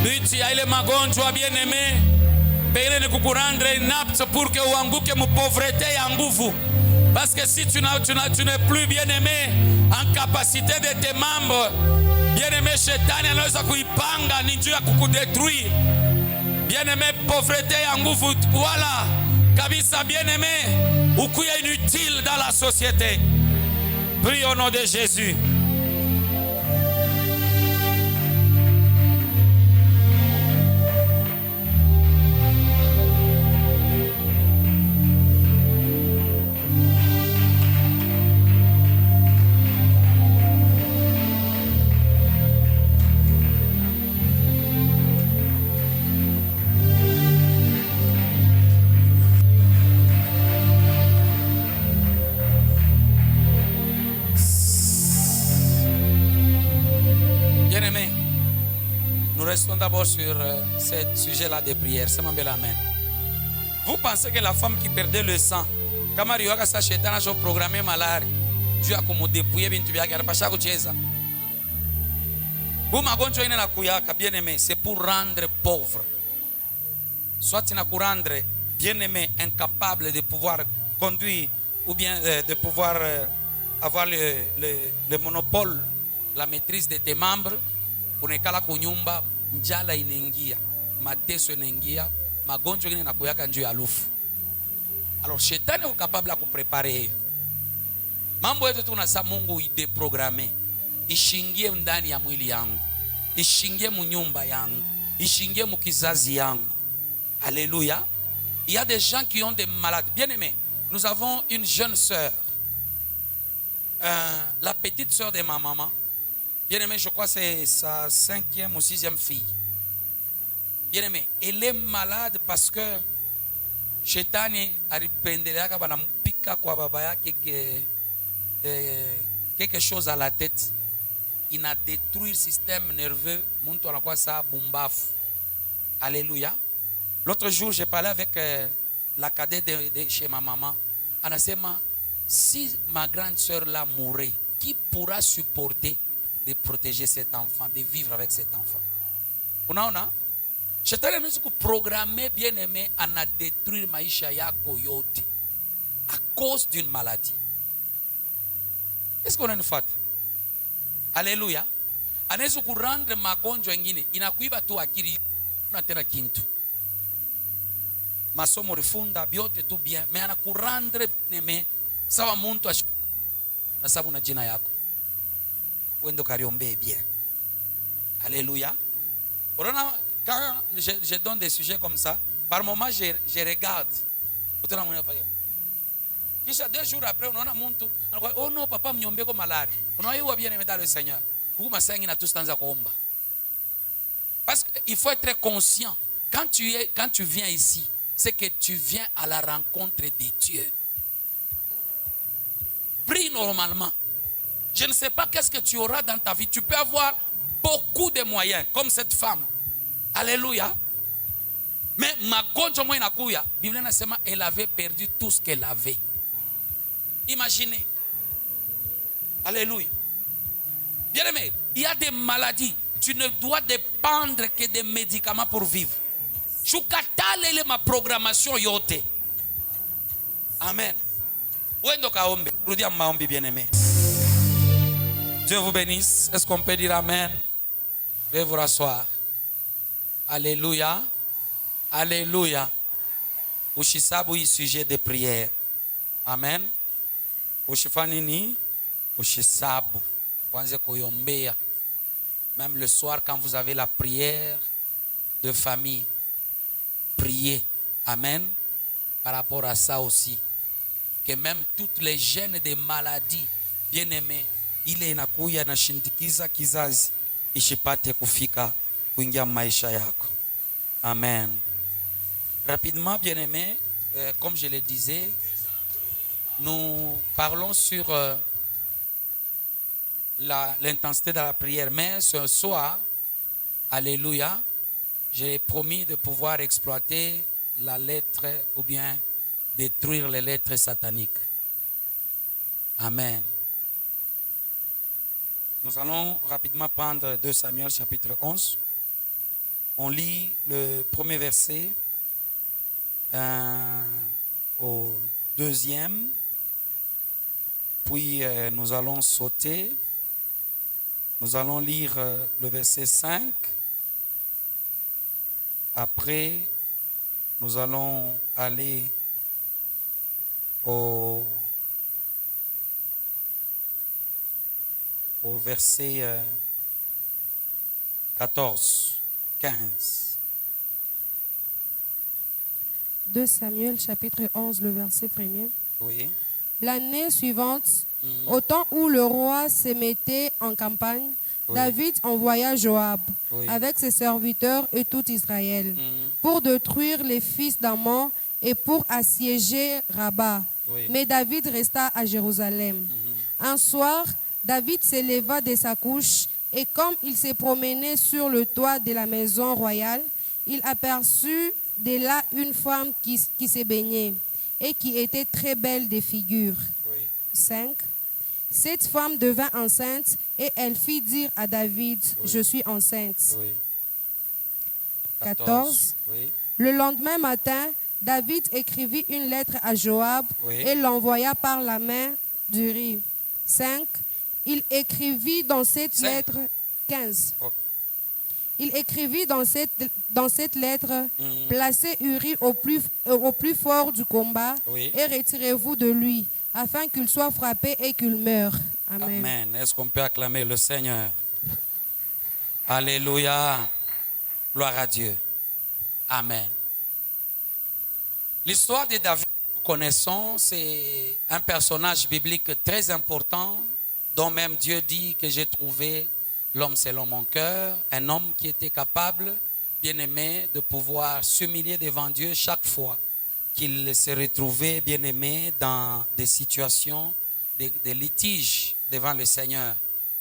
Biti ya ile magonjwa bien-aimé, pengine ni kukurendre inapte pour que uanguke mu pauvreté ya nguvu. Parce que si tu n'es plus bien-aimé en capacité de tes membres, bien-aimé, shetani anaweza kuipanga ni juu ya kukudétruire. Bien-aimé, pauvreté ya nguvu, voilà kabisa. Bien-aimé, ukuye inutile dans la société. Prie au nom de Jésus. Bien-aimé, nous restons d'abord sur ce sujet-là de prière. C'est mon bel amen. Vous pensez que la femme qui perdait le sang, comme Ariwaka sa chetana jo programmé malari, Dieu a comme dépouillé bintu byake arapasha kucheza. Vous magonjwa ine na kuyaka, bien-aimé, c'est pour rendre pauvre. Soit tu n'as pour rendre bien-aimé incapable de pouvoir conduire ou bien de pouvoir avoir le monopole, la maîtrise de tes membres. Unekala kunyumba, njala inaingia, mateso inaingia, magonjwa ingine nakuyaka njoo ya lufu. Alors shetani uko capable ya kuprepare hiyo. Mambo yetu tunasa Mungu ideprograme. Ishingie ndani ya mwili yangu. Ishingie munyumba yangu. Ishingie mukizazi yangu. Alléluia. Il y a des gens qui ont des malades. Bien-aimés, nous avons une jeune sœur. La petite sœur de ma maman. Bien-aimé, je crois que c'est sa 5e ou 6e fille. Bien-aimé, elle est malade parce que Shetani alipendelea banampika kwa baba yake quelque chose à la tête. Il a détruit le système nerveux. Muntu anakuwa sa bumbafu. Alléluia. L'autre jour, j'ai parlé avec la cadette de chez ma maman. Anasema, si ma grande sœur là mourait, qui pourra supporter de protéger cet enfant, de vivre avec cet enfant? Unaona? Shetani anaweza kuprogrammer, bien-aimé, ana détruire maisha yako yote à cause d'une maladie. Est-ce qu'on a une fête? Alléluia. Anaweza kurendre magonjwa mengine inakuiba tu akili na tena kintu. Masomo rifunda biote tu bien, mais anakurendre bien-aimé sawa muntu na sababu na jina yako. Wendo kariombe bien. Alléluia. Quand je donne des sujets comme ça, par moment je regarde. Kisha 2 jours après, unaona muntu anakuwa, oh non, papa mnyombe ko malari. Unaona bien aimé dans le Seigneur. Kuma sengi na tustanza kuomba. Parce qu'il faut être conscient. Quand tu viens ici, c'est que tu viens à la rencontre de Dieu. Prie normalement. Je ne sais pas qu'est-ce que tu auras dans ta vie. Tu peux avoir beaucoup de moyens, comme cette femme. Alléluia. Mais magonjwa mwa inakuya, Biblia inasema elle avait perdu tout ce qu'elle avait. Imaginez. Alléluia. Bien aimé, il y a des maladies. Tu ne dois dépendre que des médicaments pour vivre. Shukatale ma programmation yote. Amen. Wendo kaombe. Rudia maombi, bien aimé. Dieu vous bénisse. Est-ce qu'on peut dire Amen? Veuillez vous rasseoir. Alléluia. Alléluia. Ushisabu hii sujet de prière. Amen. Ushifanya nini? Ushisabu. Kwanza kuyombea. Même le soir quand vous avez la prière de famille. Priez. Amen. Par rapport à ça aussi. Que même toutes les gènes des maladies, bien aimés, ile inakuya na shindikiza kizazi ishipate kufika kuingia maisha yako. Amen. Rapidement, bien aimé, comme je le disais, nous parlons sur l'intensité de la prière. Mais ce soir, alléluia, j'ai promis de pouvoir exploiter la lettre ou bien détruire les lettres sataniques. Amen. Nous allons rapidement prendre 2 Samuel chapitre 11. On lit le premier verset au deuxième, puis nous allons sauter. Nous allons lire le verset 5. Après, nous allons aller au verset 14, 15. 2 Samuel chapitre 11, le verset 1er. Oui. L'année suivante, au temps où le roi se mettait en campagne, David envoya Joab avec ses serviteurs et tout Israël pour détruire les fils d'Ammon et pour assiéger Rabat. Mais David resta à Jérusalem. Un soir, David s'éleva de sa couche et comme il se promenait sur le toit de la maison royale, il aperçut de là une femme qui se baignait et qui était très belle de figure. 5. Cette femme devint enceinte et elle fit dire à David, je suis enceinte. 14. Le lendemain matin, David écrivit une lettre à Joab et l'envoya par la main d'Uri. 5. Il écrivit dans cette lettre 15. Il écrivit dans cette lettre, placez Uri au plus fort du combat et retirez-vous de lui, afin qu'il soit frappé et qu'il meure. Amen. Amen. Est-ce qu'on peut acclamer le Seigneur? Alléluia. Gloire à Dieu. Amen. L'histoire de David, nous connaissons, c'est un personnage biblique très important, dont même Dieu dit que j'ai trouvé l'homme selon mon cœur, un homme qui était capable, bien aimé, de pouvoir s'humilier devant Dieu chaque fois qu'il se retrouvait, bien aimé, dans des situations de litige devant le Seigneur.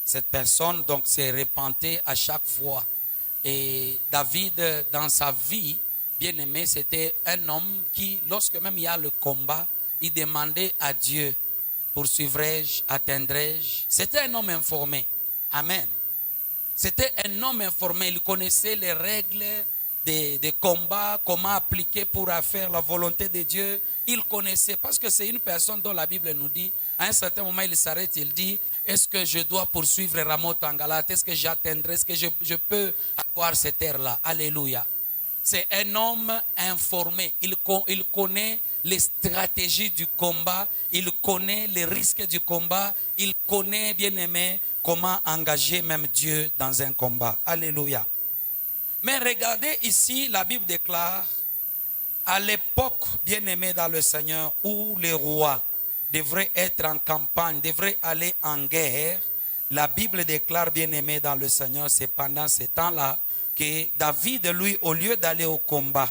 Cette personne donc s'est repentie à chaque fois. Et David, dans sa vie, bien aimé, c'était un homme qui, lorsque même il y a le combat, il demandait à Dieu, poursuivrai-je, atteindrai-je. C'était un homme informé. Amen. C'était un homme informé, il connaissait les règles des combats, comment appliquer pour faire la volonté de Dieu. Il connaissait, parce que c'est une personne dont la Bible nous dit, à un certain moment il s'arrête, il dit, est-ce que je dois poursuivre Ramoth en Galate? Est-ce que j'atteindrai? Est-ce que je peux avoir cette terre-là? Alléluia. C'est un homme informé, il connaît les stratégies du combat, il connaît les risques du combat, il connaît, bien aimé, comment engager même Dieu dans un combat. Alléluia. Mais regardez ici, la Bible déclare, à l'époque, bien aimé dans le Seigneur, où les rois devraient être en campagne, devraient aller en guerre, la Bible déclare, bien aimé dans le Seigneur, c'est pendant ce temps-là que David, lui, au lieu d'aller au combat,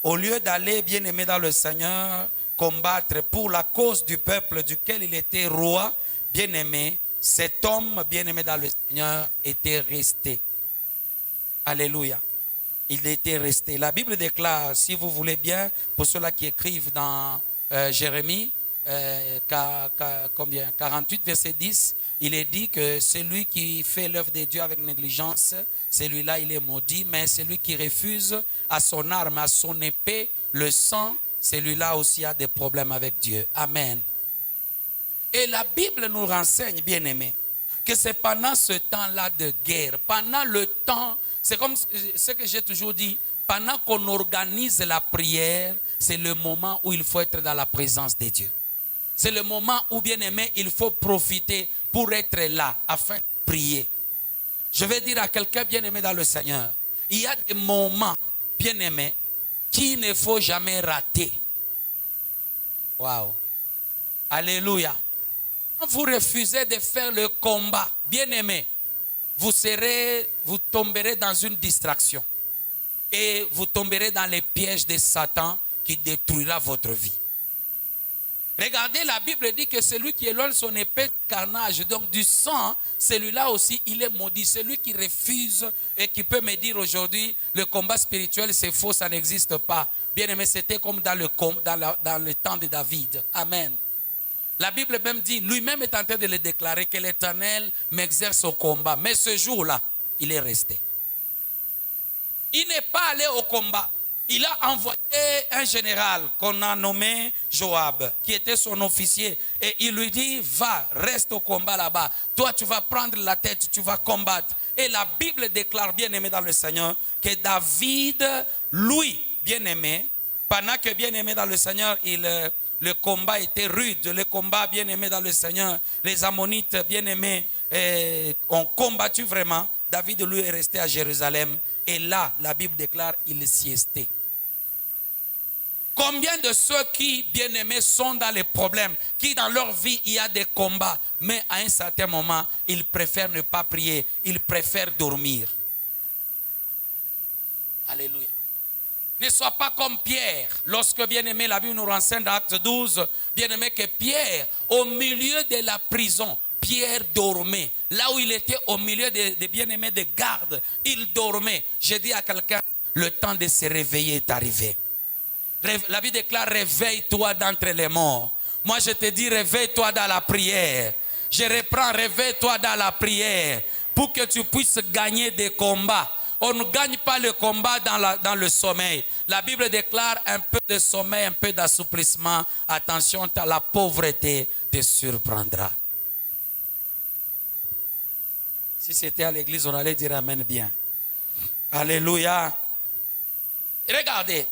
au lieu d'aller, bien aimé dans le Seigneur, combattre pour la cause du peuple duquel il était roi, bien aimé, cet homme, bien aimé dans le Seigneur, était resté. Alléluia. Il était resté. La Bible déclare, si vous voulez bien, pour ceux-là qui écrivent dans Jérémie, 48, verset 10, il est dit que celui qui fait l'œuvre de Dieu avec négligence, celui-là il est maudit, mais celui qui refuse à son arme, à son épée, le sang, celui-là aussi a des problèmes avec Dieu. Amen. Et la Bible nous renseigne, bien aimés, que c'est pendant ce temps-là de guerre, pendant le temps, c'est comme ce que j'ai toujours dit, pendant qu'on organise la prière, c'est le moment où il faut être dans la présence de Dieu. C'est le moment où, bien aimé, il faut profiter pour être là, afin de prier. Je vais dire à quelqu'un bien aimé dans le Seigneur, il y a des moments, bien aimés, qu'il ne faut jamais rater. Waouh. Alléluia. Quand vous refusez de faire le combat, bien aimé, vous tomberez dans une distraction. Et vous tomberez dans les pièges de Satan qui détruira votre vie. Regardez, la Bible dit que celui qui éloigne son épée du carnage, donc du sang, celui-là aussi, il est maudit. Celui qui refuse et qui peut me dire aujourd'hui, le combat spirituel, c'est faux, ça n'existe pas. Bien aimé, c'était comme dans le temps de David. Amen. La Bible même dit, lui-même est en train de le déclarer, que l'Éternel m'exerce au combat. Mais ce jour-là, il est resté. Il n'est aller au combat, il a envoyé un général qu'on a nommé Joab, qui était son officier. Et il lui dit, va, reste au combat là-bas. Toi, tu vas prendre la tête, tu vas combattre. Et la Bible déclare, bien-aimé dans le Seigneur, que David, lui, bien-aimé, pendant que bien-aimé dans le Seigneur, le combat était rude, le combat bien-aimé dans le Seigneur, les Ammonites bien-aimés ont combattu vraiment. David, lui, est resté à Jérusalem. Et là, la Bible déclare, il siestait. Combien de ceux qui, bien-aimés, sont dans les problèmes, qui dans leur vie, il y a des combats, mais à un certain moment, ils préfèrent ne pas prier, ils préfèrent dormir. Alléluia. Ne sois pas comme Pierre. Lorsque, bien-aimé, la Bible nous renseigne dans Acte 12, bien-aimé, que Pierre, au milieu de la prison, Pierre dormait. Là où il était, au milieu des bien-aimés de garde, il dormait. J'ai dit à quelqu'un, le temps de se réveiller est arrivé. La Bible déclare, réveille-toi d'entre les morts. Moi, je te dis, réveille-toi dans la prière. Je reprends, réveille-toi dans la prière pour que tu puisses gagner des combats. On ne gagne pas le combat dans le sommeil. La Bible déclare un peu de sommeil, un peu d'assouplissement. Attention, la pauvreté te surprendra. Si c'était à l'église, on allait dire amen bien. Alléluia. Regardez.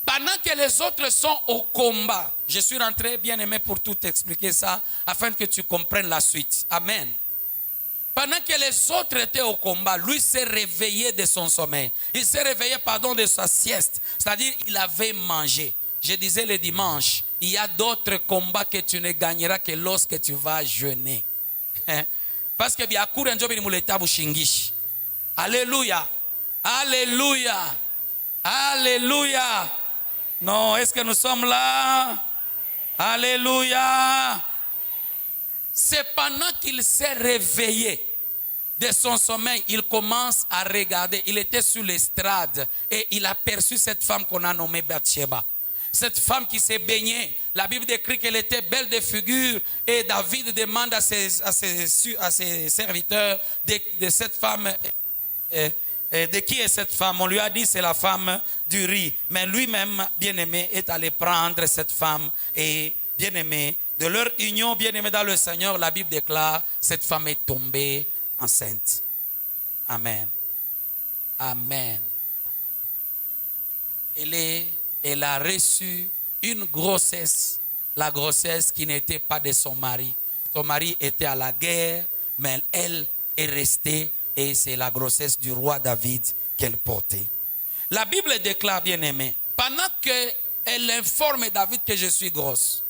Pendant que les autres sont au combat, je suis rentré bien aimé pour tout expliquer ça, afin que tu comprennes la suite. Amen. Pendant que les autres étaient au combat, lui s'est réveillé de son sommeil. Il s'est réveillé, de sa sieste. C'est-à-dire, il avait mangé. Je disais le dimanche, il y a d'autres combats que tu ne gagneras que lorsque tu vas jeûner. Parce que bien, alléluia. Alléluia. Alléluia. Non, est-ce que nous sommes là? Alléluia. C'est pendant qu'il s'est réveillé de son sommeil, il commence à regarder. Il était sur l'estrade et il a perçu cette femme qu'on a nommée Bathsheba. Cette femme qui s'est baignée. La Bible décrit qu'elle était belle de figure et David demande à ses serviteurs de cette femme. De qui est cette femme? On lui a dit c'est la femme d'Uri. Mais lui-même, bien-aimé, est allé prendre cette femme et bien-aimé, de leur union, bien-aimé dans le Seigneur, la Bible déclare, cette femme est tombée enceinte. Amen. Amen. Elle a reçu une grossesse, la grossesse qui n'était pas de son mari. Son mari était à la guerre, mais elle est restée. Et c'est la grossesse du roi David qu'elle portait. La Bible déclare, bien-aimé, pendant qu'elle informe David que je suis grosse.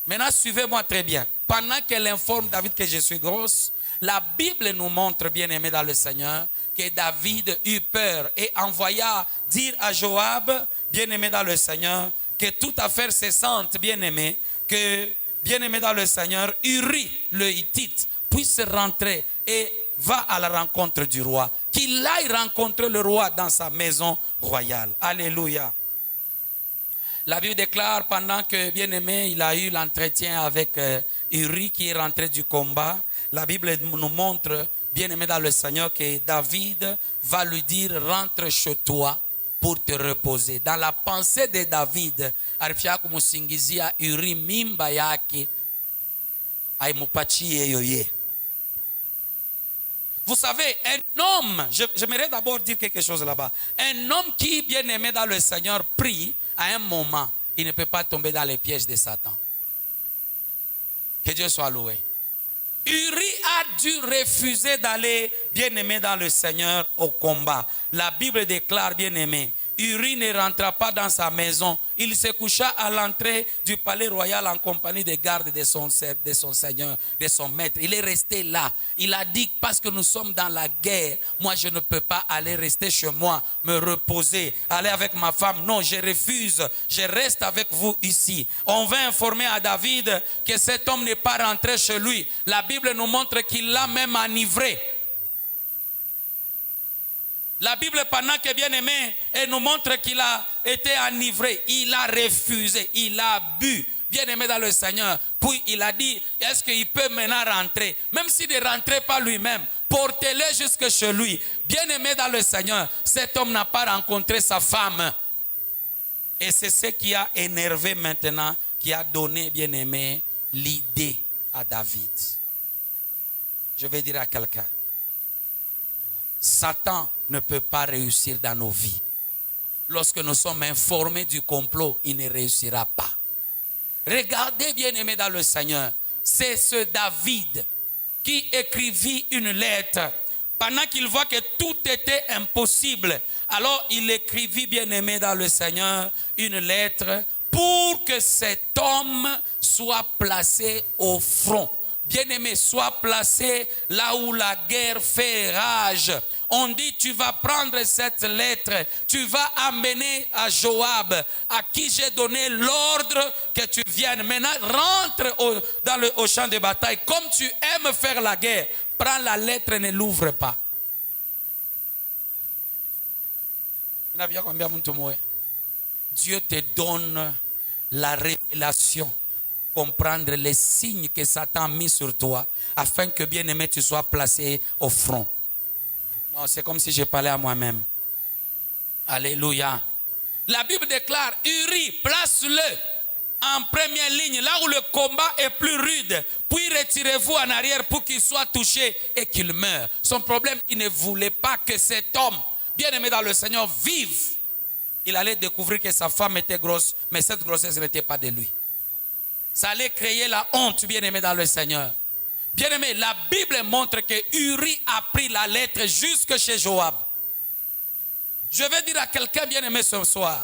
Maintenant, suivez-moi très bien. Pendant qu'elle informe David que je suis grosse, la Bible nous montre, bien-aimé dans le Seigneur, que David eut peur et envoya dire à Joab, bien-aimé dans le Seigneur, que toute affaire cessante, bien-aimé, que, bien-aimé dans le Seigneur, Uri, le Hittite, puisse rentrer et va à la rencontre du roi. Qu'il aille rencontrer le roi dans sa maison royale. Alléluia. La Bible déclare pendant que, bien-aimé, il a eu l'entretien avec Uri qui est rentré du combat. La Bible nous montre, bien-aimé dans le Seigneur, que David va lui dire rentre chez toi pour te reposer. Dans la pensée de David, Arfiaku musingizia Uri mimba yake aimupachi yoye. Vous savez, un homme, j'aimerais d'abord dire quelque chose là-bas. Un homme qui, bien aimé dans le Seigneur, prie, à un moment, il ne peut pas tomber dans les pièges de Satan. Que Dieu soit loué. Uri a dû refuser d'aller, bien aimé dans le Seigneur, au combat. La Bible déclare, bien aimé, Uri ne rentra pas dans sa maison. Il se coucha à l'entrée du palais royal en compagnie des gardes de son Seigneur, de son maître. Il est resté là. Il a dit, parce que nous sommes dans la guerre, moi je ne peux pas aller rester chez moi, me reposer, aller avec ma femme. Non, je refuse. Je reste avec vous ici. On va informer à David que cet homme n'est pas rentré chez lui. La Bible nous montre qu'il l'a même enivré. La Bible, pendant que bien aimé, elle nous montre qu'il a été enivré. Il a refusé, il a bu. Bien aimé dans le Seigneur. Puis il a dit, est-ce qu'il peut maintenant rentrer? Même s'il ne rentrait pas lui-même, portez-le jusque chez lui. Bien-aimé dans le Seigneur, cet homme n'a pas rencontré sa femme. Et c'est ce qui a énervé maintenant, qui a donné, bien-aimé, l'idée à David. Je vais dire à quelqu'un, Satan ne peut pas réussir dans nos vies. Lorsque nous sommes informés du complot, il ne réussira pas. Regardez, bien-aimé dans le Seigneur, c'est ce David qui écrivit une lettre pendant qu'il voit que tout était impossible. Alors il écrivit, bien-aimé dans le Seigneur, une lettre pour que cet homme soit placé au front. Bien-aimé, soit placé là où la guerre fait rage. On dit, tu vas prendre cette lettre, tu vas amener à Joab, à qui j'ai donné l'ordre que tu viennes. Maintenant, rentre au champ de bataille. Comme tu aimes faire la guerre, prends la lettre et ne l'ouvre pas. Dieu te donne la révélation. Comprendre les signes que Satan a mis sur toi afin que, bien-aimé, tu sois placé au front. Non, c'est comme si je parlais à moi-même. Alléluia. La Bible déclare, Uri, place-le en première ligne, là où le combat est plus rude, puis retirez-vous en arrière pour qu'il soit touché et qu'il meure. Son problème, il ne voulait pas que cet homme, bien-aimé dans le Seigneur, vive. Il allait découvrir que sa femme était grosse, mais cette grossesse n'était pas de lui. Ça allait créer la honte, bien-aimé dans le Seigneur. Bien-aimé, la Bible montre que Uri a pris la lettre jusque chez Joab. Je vais dire à quelqu'un, bien-aimé, ce soir,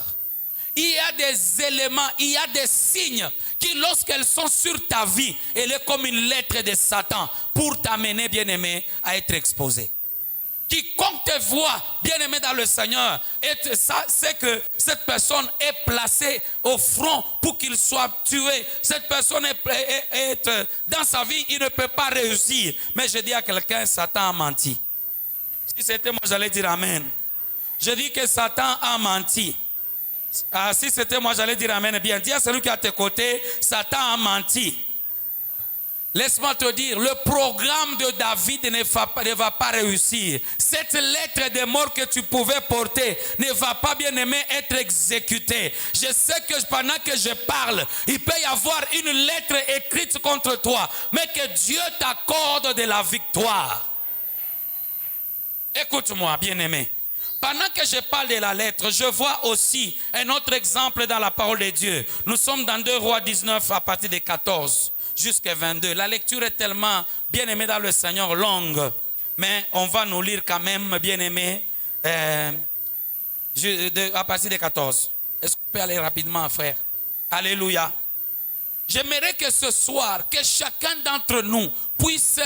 il y a des éléments, il y a des signes qui, lorsqu'elles sont sur ta vie, elle est comme une lettre de Satan pour t'amener, bien-aimé, à être exposé. Quiconque te voit, bien-aimé dans le Seigneur, c'est que cette personne est placée au front pour qu'il soit tué. Cette personne est dans sa vie, il ne peut pas réussir. Mais je dis à quelqu'un, Satan a menti. Si c'était moi, j'allais dire Amen. Je dis que Satan a menti. Ah, si c'était moi, j'allais dire Amen. Bien, dis à celui qui est à tes côtés, Satan a menti. Laisse-moi te dire, le programme de David ne va pas réussir. Cette lettre de mort que tu pouvais porter ne va pas, bien aimé, être exécutée. Je sais que pendant que je parle, il peut y avoir une lettre écrite contre toi, mais que Dieu t'accorde de la victoire. Écoute-moi, bien aimé. Pendant que je parle de la lettre, je vois aussi un autre exemple dans la parole de Dieu. Nous sommes dans 2 Rois 19 à partir de 14. Jusqu'à 22. La lecture est tellement, bien aimée dans le Seigneur, longue. Mais on va nous lire quand même, bien aimé, à partir de 14. Est-ce qu'on peut aller rapidement, frère? Alléluia. J'aimerais que ce soir, que chacun d'entre nous puisse,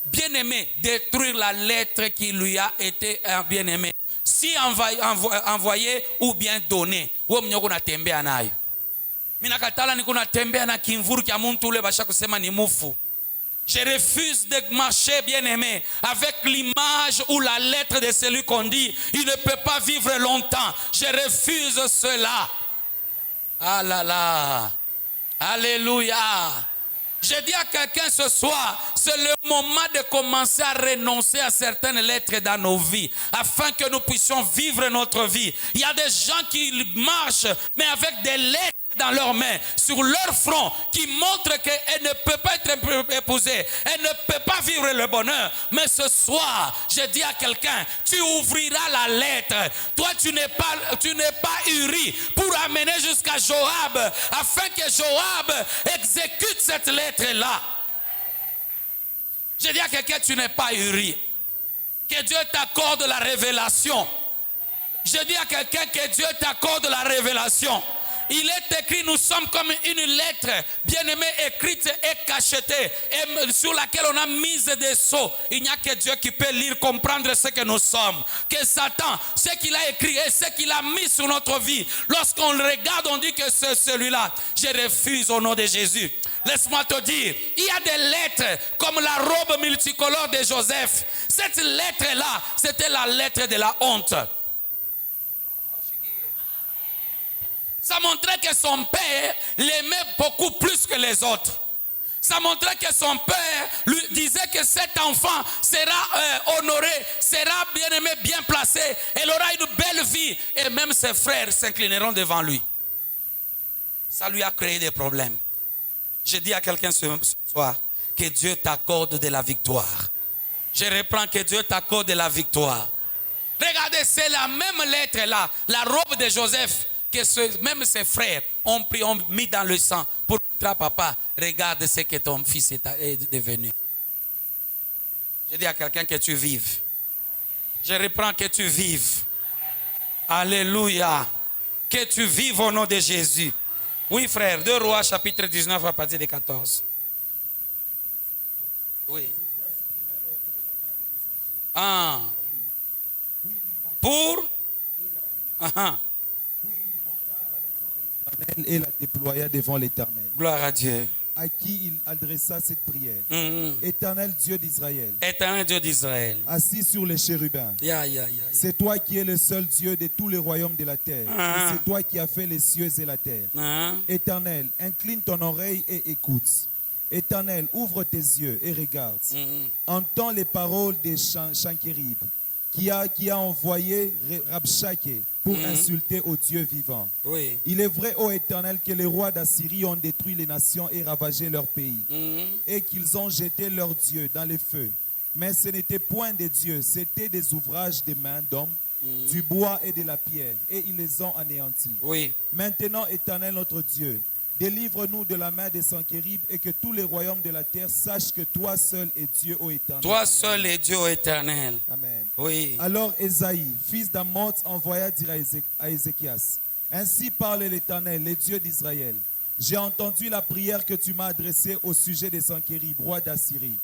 bien aimé, détruire la lettre qui lui a été, bien aimé. Si envoyé ou bien donné. Je refuse de marcher, bien aimé, avec l'image ou la lettre de celui qu'on dit il ne peut pas vivre longtemps. Je refuse cela. Ah là là. Alléluia. Je dis à quelqu'un ce soir, c'est le moment de commencer à renoncer à certaines lettres dans nos vies, afin que nous puissions vivre notre vie. Il y a des gens qui marchent, mais avec des lettres dans leurs mains, sur leur front, qui montrent qu'elle ne peut pas être épousée, elle ne peut pas vivre le bonheur. Mais ce soir, je dis à quelqu'un, tu ouvriras la lettre. Toi, tu n'es pas Uri pour amener jusqu'à Joab, afin que Joab exécute cette lettre-là. Je dis à quelqu'un, tu n'es pas Uri. Que Dieu t'accorde la révélation. Je dis à quelqu'un que Dieu t'accorde la révélation. Il est écrit, nous sommes comme une lettre bien aimée, écrite et cachetée, et sur laquelle on a mis des sceaux. Il n'y a que Dieu qui peut lire, comprendre ce que nous sommes. Que Satan, ce qu'il a écrit et ce qu'il a mis sur notre vie, lorsqu'on le regarde, on dit que c'est celui-là. Je refuse au nom de Jésus. Laisse-moi te dire, il y a des lettres comme la robe multicolore de Joseph. Cette lettre-là, c'était la lettre de la honte. Ça montrait que son père l'aimait beaucoup plus que les autres. Ça montrait que son père disait que cet enfant sera honoré, sera bien aimé, bien placé, elle aura une belle vie, et même ses frères s'inclineront devant lui. Ça lui a créé des problèmes. Je dis à quelqu'un ce soir que Dieu t'accorde de la victoire. Je reprends, que Dieu t'accorde de la victoire. Regardez, c'est la même lettre là, la robe de Joseph, que même ses frères ont pris, ont mis dans le sang pour montrer à papa, regarde ce que ton fils est devenu. Je dis à quelqu'un que tu vives. Je reprends, que tu vives. Alléluia. Que tu vives au nom de Jésus. Oui frère, 2 Rois chapitre 19 à partir de 14. Oui. Ah. Pour et la déploya devant l'Éternel, gloire à Dieu. à qui il adressa cette prière. Mm-hmm. Éternel Dieu d'Israël, Éternel Dieu d'Israël. assis sur les chérubins, Yeah. c'est toi qui es le seul Dieu de tous les royaumes de la terre. Et c'est toi qui as fait les cieux et la terre. Éternel, incline ton oreille et écoute. Éternel, ouvre tes yeux et regarde. Entends les paroles des Sanchérib, qui a envoyé Rabshakeh pour insulter au Dieu vivant. Oui. Il est vrai, ô Éternel, que les rois d'Assyrie ont détruit les nations et ravagé leur pays, et qu'ils ont jeté leurs dieux dans les feux. Mais ce n'était point des dieux, c'était des ouvrages des mains d'hommes, du bois et de la pierre, et ils les ont anéantis. Oui. Maintenant, Éternel notre Dieu, délivre-nous de la main des Sanchérib, et que tous les royaumes de la terre sachent que toi seul es Dieu, ô Éternel. Toi Amen. seul est Dieu éternel. Amen. Oui. Alors Ésaïe, fils d'Amoz, envoya dire à Ézéchias: Ainsi parle l'Éternel, le Dieu d'Israël. J'ai entendu la prière que tu m'as adressée au sujet des Sanchérib, roi d'Assyrie.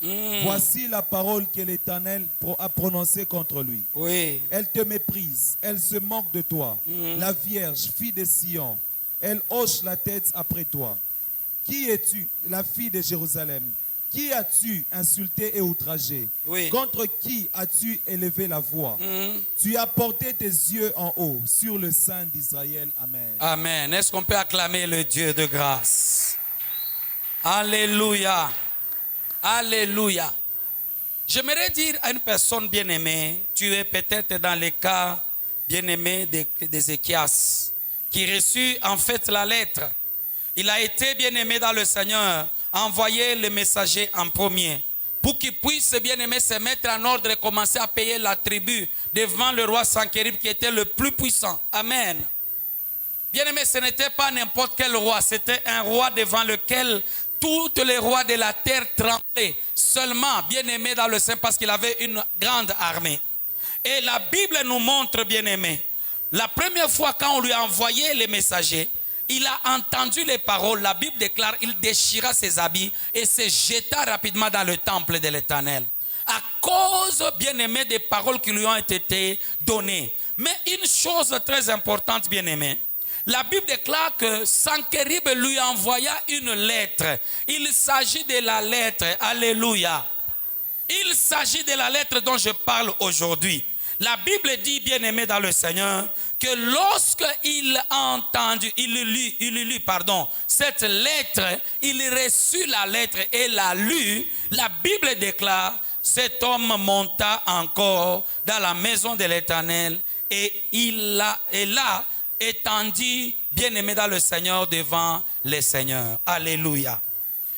Voici la parole que l'Éternel a prononcée contre lui. Oui. Elle te méprise, elle se moque de toi. La Vierge, fille de Sion, elle hoche la tête après toi. Qui es-tu, la fille de Jérusalem? Qui as-tu insulté et outragé? Oui. Contre qui as-tu élevé la voix? Tu as porté tes yeux en haut sur le sein d'Israël. Amen. Amen. Est-ce qu'on peut acclamer le Dieu de grâce? Alléluia. Alléluia. J'aimerais dire à une personne bien-aimée, tu es peut-être dans le cas bien-aimé d'Ézéchias, qui reçut en fait la lettre. Il a été bien-aimé dans le Seigneur, envoyé le messager en premier, pour qu'il puisse, bien-aimé, se mettre en ordre et commencer à payer la tribu devant le roi Sanchérib, qui était le plus puissant. Amen. Bien-aimé, ce n'était pas n'importe quel roi, c'était un roi devant lequel tous les rois de la terre tremblaient. Seulement, bien-aimé dans le Saint, parce qu'il avait une grande armée. Et la Bible nous montre, bien-aimé, la première fois quand on lui a envoyé les messagers, il a entendu les paroles. La Bible déclare, il déchira ses habits et se jeta rapidement dans le temple de l'Éternel. À cause, bien-aimé, des paroles qui lui ont été données. Mais une chose très importante, bien-aimé, la Bible déclare que Sanchérib lui envoya une lettre. Il s'agit de la lettre, alléluia. Il s'agit de la lettre dont je parle aujourd'hui. La Bible dit, bien-aimé dans le Seigneur, que lorsqu'il a entendu, il lut, cette lettre, il reçut la lettre et l'a lu, la Bible déclare, cet homme monta encore dans la maison de l'Éternel et il a étendu, bien-aimé dans le Seigneur, devant le Seigneur. Alléluia.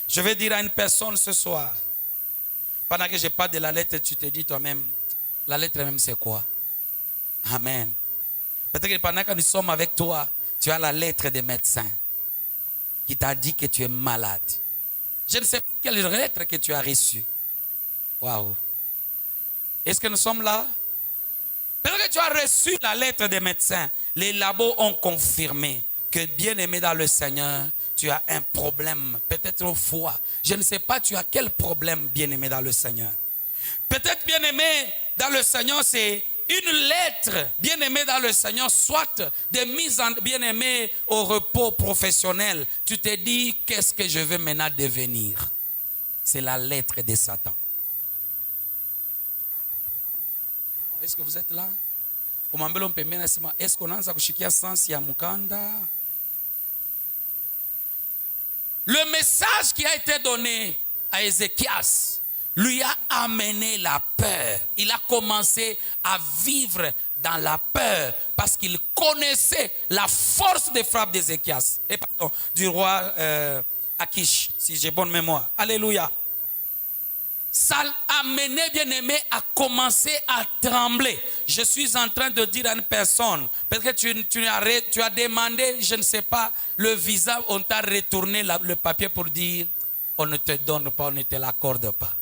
Je vais dire à une personne ce soir, pendant que je parle de la lettre, tu te dis toi-même, la lettre même c'est quoi? Amen. Peut-être que pendant que nous sommes avec toi, tu as la lettre des médecins qui t'a dit que tu es malade. Je ne sais pas quelle lettre que tu as reçue. Waouh. Est-ce que nous sommes là? Peut-être que tu as reçu la lettre des médecins. Les labos ont confirmé que, bien-aimé dans le Seigneur, tu as un problème, peut-être au foie. Je ne sais pas, tu as quel problème, bien-aimé dans le Seigneur. Peut-être, bien-aimé dans le Seigneur, c'est une lettre, bien-aimé dans le Seigneur, soit de mise en bien-aimé au repos professionnel. Tu te dis, qu'est-ce que je veux maintenant devenir? C'est la lettre de Satan. Est-ce que vous êtes là? Est-ce qu'on a kushikia sensi ya mukanda? Le message qui a été donné à Ézéchias, lui a amené la peur. Il a commencé à vivre dans la peur parce qu'il connaissait la force de frappe d'Ézéchias. Et pardon, du roi Akish, si j'ai bonne mémoire. Alléluia. Ça a amené, bien-aimé, à commencer à trembler. Je suis en train de dire à une personne, parce que tu as demandé, je ne sais pas, le visa, on t'a retourné le papier pour dire, on ne te donne pas, on ne te l'accorde pas.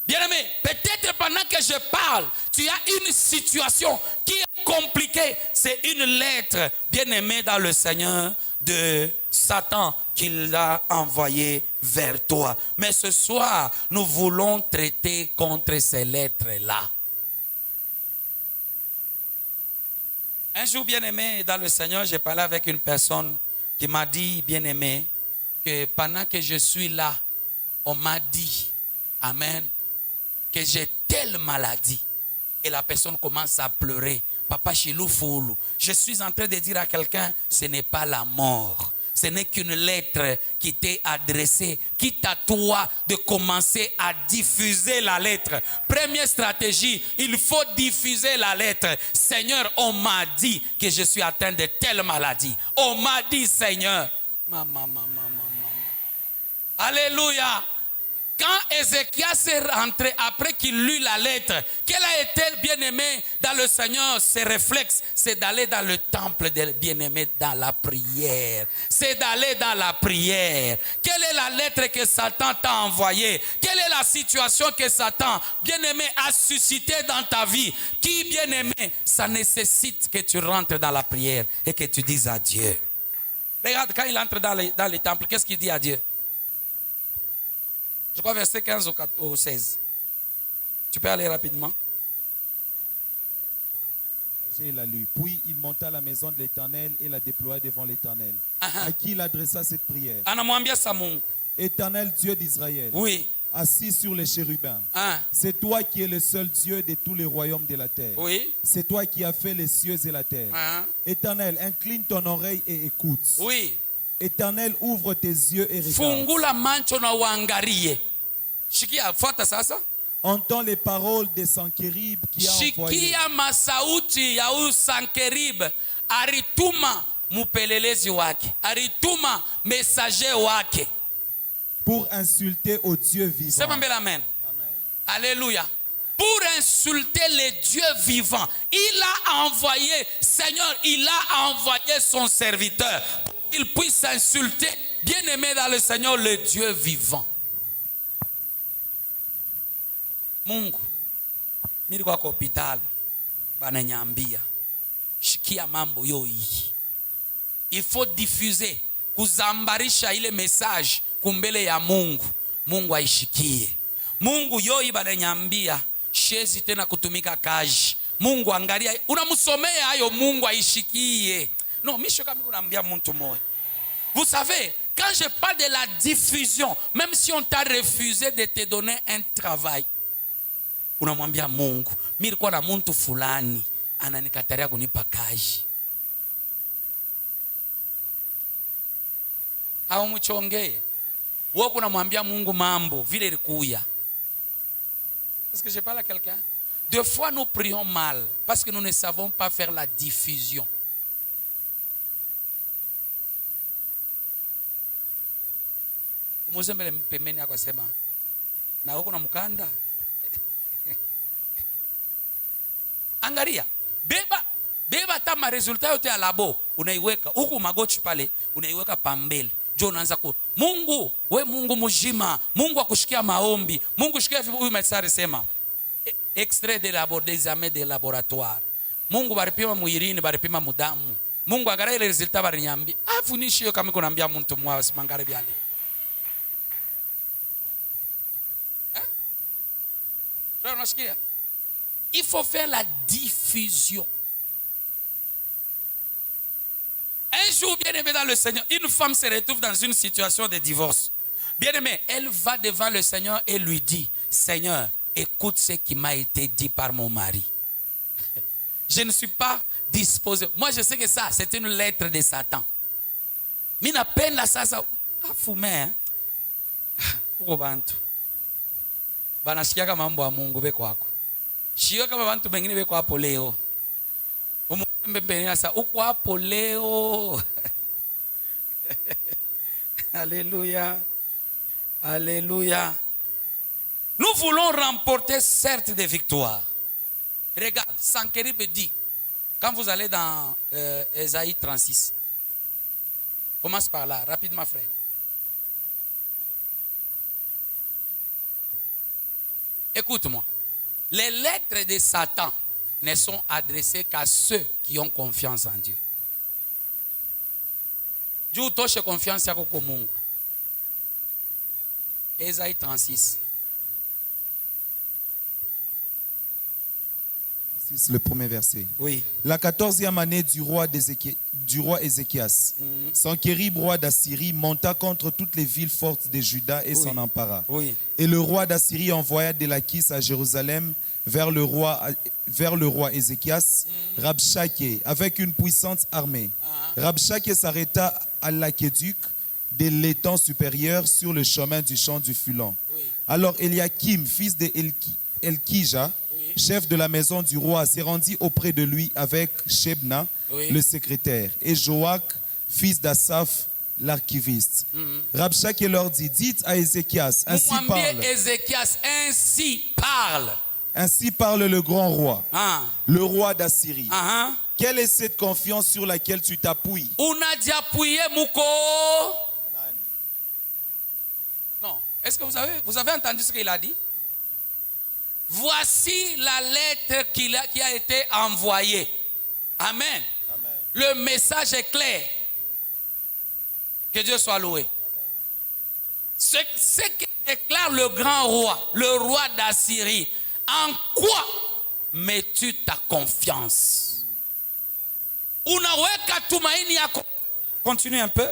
Bien-aimé, peut-être pendant que je parle, tu as une situation qui est compliquée. C'est une lettre, bien-aimé dans le Seigneur, de Satan qu'il a envoyé vers toi. Mais ce soir, nous voulons traiter contre ces lettres-là. Un jour, bien-aimé, dans le Seigneur, j'ai parlé avec une personne qui m'a dit, bien-aimé, que pendant que je suis là, on m'a dit, amen, que j'ai telle maladie. Et la personne commence à pleurer. Papa Chilou Foulou. Je suis en train de dire à quelqu'un, ce n'est pas la mort. Ce n'est qu'une lettre qui t'est adressée. Quitte à toi de commencer à diffuser la lettre. Première stratégie, il faut diffuser la lettre. Seigneur, on m'a dit que je suis atteint de telle maladie. On m'a dit, Seigneur. Maman. Alléluia. Quand Ézéchias est rentré, après qu'il lut la lettre, quel a été le bien-aimé dans le Seigneur? Ses réflexes, c'est d'aller dans le temple des bien-aimés dans la prière. C'est d'aller dans la prière. Quelle est la lettre que Satan t'a envoyée? Quelle est la situation que Satan, bien-aimé, a suscité dans ta vie? Qui, bien-aimé, ça nécessite que tu rentres dans la prière et que tu dises à Dieu. Regarde, quand il entre dans les temples, qu'est-ce qu'il dit à Dieu? Je crois verset 15 ou 16. Tu peux aller rapidement. J'ai la lu. Puis il monta à la maison de l'Éternel et la déploya devant l'Éternel. À qui il adressa cette prière? Éternel Dieu d'Israël, oui, assis sur les chérubins, c'est toi qui es le seul Dieu de tous les royaumes de la terre. Oui. C'est toi qui as fait les cieux et la terre. Éternel, incline ton oreille et écoute. Oui. Éternel, ouvre tes yeux et regarde. Fungula mancho na uangalie. Shikia, fuata sasa. Entends les paroles de Sankerib qui a envoyé. Shikia masauti ya Sankerib. Arituma mupelelezi wake. Arituma messager wake. Pour insulter au Dieu vivant. C'est amen. Amen. Alléluia. Pour insulter les dieux vivants. Il a envoyé, Seigneur, il a envoyé son serviteur. Il puisse insulter, bien-aimé dans le Seigneur, le Dieu vivant. Mungu, nilikuwa kwa hospitali, bananyambia, shikia mambo yoyi. Il faut diffuser, kuzambarisha ile message kumbele ya Mungu. Mungu aishikie. Mungu yoyi bananyambia, shezi tena kutumika kazi. Mungu angalia, unamsomea hayo Mungu aishikie. Non, vous savez, quand je parle de la diffusion, même si on t'a refusé de te donner un travail, unamwambia Mungu, mimi nilikuwa na mtu fulani ananikataria kunipa kazi. Au mchongee. Wewe unamwambia Mungu mambo vile ilikuya. Est-ce que je parle à quelqu'un? Deux fois nous prions mal parce que nous ne savons pas faire la diffusion. Umuzembele pembeni yako sema na huko na mkanda. Angalia, beba tama resulta yote ya labo unaiweka huku magoti pale, unaiweka pambele. Jo unaanza ku Mungu, we Mungu mjima, Mungu akushikia maombi, Mungu shikia huyu message sema extrait de examen de laboratoire. Mungu baripima muirini, baripima mudamu. Mungu angalia ile resulta barinyambia. Afunishi yo kama kunambia mtu mwa simangare bya leo. Il faut faire la diffusion. Un jour, bien-aimé dans le Seigneur, une femme se retrouve dans une situation de divorce. Bien-aimé, elle va devant le Seigneur et lui dit, Seigneur, écoute ce qui m'a été dit par mon mari. Je ne suis pas disposé. Moi, je sais que ça, c'est une lettre de Satan. Mina peine la ça, fumé, hein. banasikia kama mambo ya Mungu beko wako. Shio kama bantu bengine beko hapo leo. Umembembelea sasa uko hapo leo. Alléluia. Alléluia. Nous voulons remporter certes des victoires. Regarde, Sankerib dit, quand vous allez dans Ésaïe 36, commence par là, rapidement frère. Écoute-moi, les lettres de Satan ne sont adressées qu'à ceux qui ont confiance en Dieu. Dieu touche confiance yako kwa Mungu. Ésaïe 36. Le premier verset. Oui. La 14e année du roi Ézéchias, Sankerib, roi d'Assyrie, monta contre toutes les villes fortes de Juda et s'en empara. Oui. Et le roi d'Assyrie envoya des Lakis à Jérusalem vers le roi Ézéchias, Rabshakeh, avec une puissante armée. Rabshakeh s'arrêta à l'aqueduc de l'étang supérieur sur le chemin du champ du Fulan. Oui. Alors Eliakim, fils de Elkija, chef de la maison du roi, s'est rendu auprès de lui avec Shebna, le secrétaire, et Joach, fils d'Asaph, l'archiviste. Rabshakeh leur dit, dites à Ézéchias, ainsi parle le grand roi, le roi d'Assyrie. Quelle est cette confiance sur laquelle tu t'appuies? Non. Est-ce que vous avez entendu ce qu'il a dit? Voici la lettre qui a été envoyée. Amen. Amen. Le message est clair. Que Dieu soit loué. Ce que déclare le grand roi, le roi d'Assyrie, en quoi mets-tu ta confiance? Unaweka tumaini yako. Continue un peu.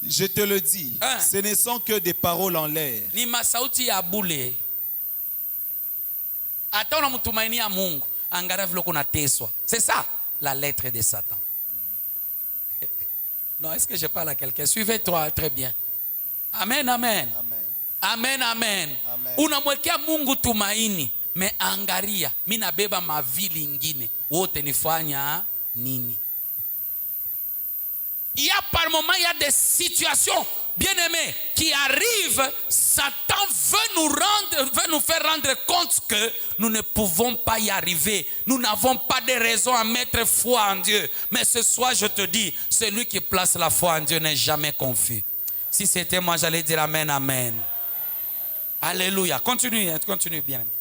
Je te le dis, ce ne sont que des paroles en l'air. Ni masauti ya bule. Hata unamtumainia Mungu, angalia vile uko nateswa. C'est ça la lettre de Satan. Non, est-ce que je parle à quelqu'un? Suivez-toi très bien. Amen, amen. Amen, amen. Unamwekea Mungu tumaini, me angalia, mimi nabeba mavili ingine. Wote nifanya nini? Il y a par moment, il y a des situations, bien-aimés, qui arrivent. Satan veut nous faire rendre compte que nous ne pouvons pas y arriver. Nous n'avons pas de raison à mettre foi en Dieu. Mais ce soir, je te dis, celui qui place la foi en Dieu n'est jamais confus. Si c'était moi, j'allais dire amen, amen. Alléluia. Continue bien-aimé.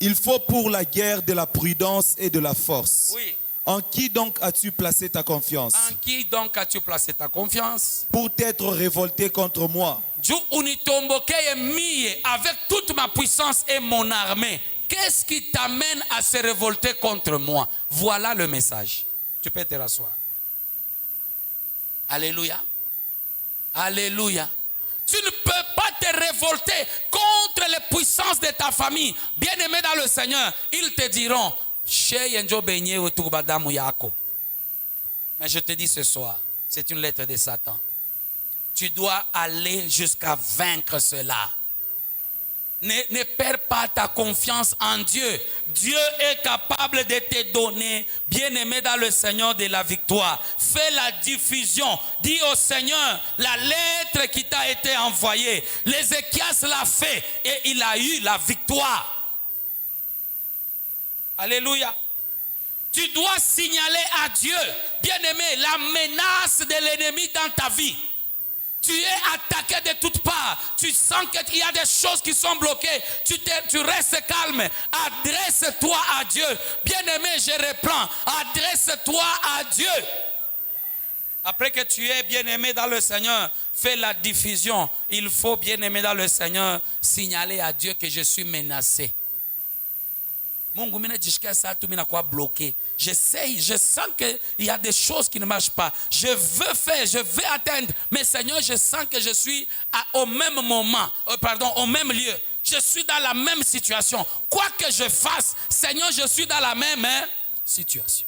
Il faut pour la guerre de la prudence et de la force. Oui. En qui donc as-tu placé ta confiance? En qui donc as-tu placé ta confiance? Pour t'être révolté contre moi. Avec toute ma puissance et mon armée, qu'est-ce qui t'amène à se révolter contre moi? Voilà le message. Tu peux te rasseoir. Alléluia. Alléluia. Tu ne peux pas te révolter contre les puissances de ta famille. Bien-aimé dans le Seigneur, ils te diront, mais je te dis ce soir, c'est une lettre de Satan. Tu dois aller jusqu'à vaincre cela. Ne perds pas ta confiance en Dieu. Dieu est capable de te donner, bien-aimé dans le Seigneur, de la victoire. Fais la diffusion. Dis au Seigneur, la lettre qui t'a été envoyée, l'Ézéchias l'a fait et il a eu la victoire. Alléluia. Tu dois signaler à Dieu, bien-aimé, la menace de l'ennemi dans ta vie. Tu es attaqué de toutes parts. Tu sens qu'il y a des choses qui sont bloquées. Tu restes calme. Adresse-toi à Dieu. Bien-aimé, je reprends. Adresse-toi à Dieu. Après que tu es bien-aimé dans le Seigneur, fais la diffusion. Il faut, bien-aimé dans le Seigneur, signaler à Dieu que je suis menacé. Mungu mine jishika saa tu mina kwa bloqué. J'essaye, je sens qu'il y a des choses qui ne marchent pas. Je veux faire, je veux atteindre. Mais Seigneur, je sens que je suis au même moment, au même lieu. Je suis dans la même situation. Quoi que je fasse, Seigneur, je suis dans la même situation.